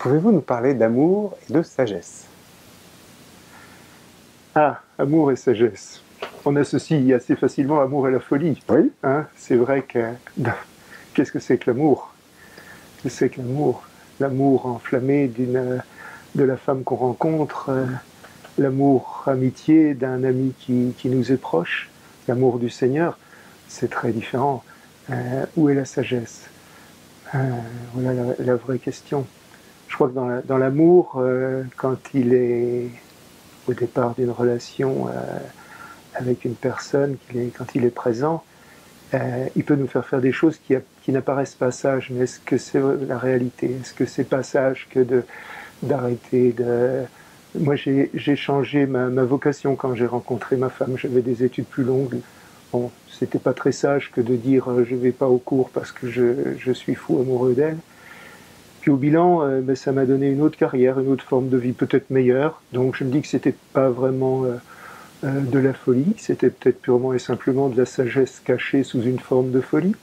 Pouvez-vous nous parler d'amour et de sagesse? Ah, amour et sagesse. On associe assez facilement amour et la folie. Oui. Hein, c'est vrai que... Qu'est-ce que c'est que l'amour? Qu'est-ce que c'est que l'amour? L'amour enflammé de la femme qu'on rencontre, l'amour amitié d'un ami qui nous est proche, l'amour du Seigneur, c'est très différent. Où est la sagesse? Voilà la vraie question. Je crois que dans l'amour, quand il est au départ d'une relation avec une personne, quand il est présent, il peut nous faire des choses qui n'apparaissent pas sages, mais est-ce que c'est la réalité? Est-ce que c'est pas sage que d'arrêter de... Moi, j'ai changé ma vocation quand j'ai rencontré ma femme. J'avais des études plus longues. Bon, c'était pas très sage que de dire je vais pas au cours parce que je suis fou amoureux d'elle. Puis au bilan, ça m'a donné une autre carrière, une autre forme de vie peut-être meilleure. Donc je me dis que c'était pas vraiment de la folie, c'était peut-être purement et simplement de la sagesse cachée sous une forme de folie.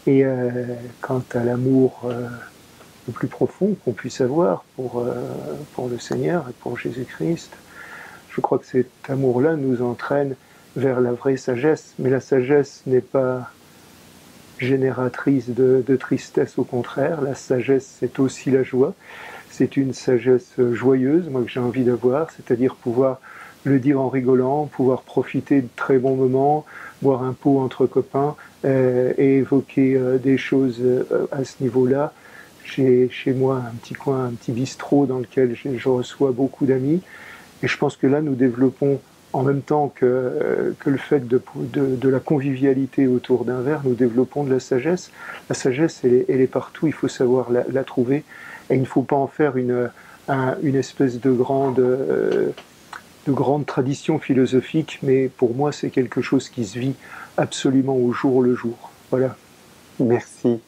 Et quant à l'amour le plus profond qu'on puisse avoir pour le Seigneur et pour Jésus-Christ, je crois que cet amour-là nous entraîne vers la vraie sagesse. Mais la sagesse n'est pas génératrice de tristesse, au contraire. La sagesse, c'est aussi la joie. C'est une sagesse joyeuse, moi, que j'ai envie d'avoir, c'est-à-dire pouvoir le dire en rigolant, pouvoir profiter de très bons moments, boire un pot entre copains et évoquer des choses à ce niveau-là. J'ai chez moi un petit coin, un petit bistrot dans lequel je reçois beaucoup d'amis. Et je pense que là, nous développons, en même temps que le fait de la convivialité autour d'un verre, nous développons de la sagesse. La sagesse, elle est partout, il faut savoir la trouver. Et il ne faut pas en faire une espèce de grande tradition philosophique, mais pour moi, c'est quelque chose qui se vit absolument au jour le jour. Voilà. Merci.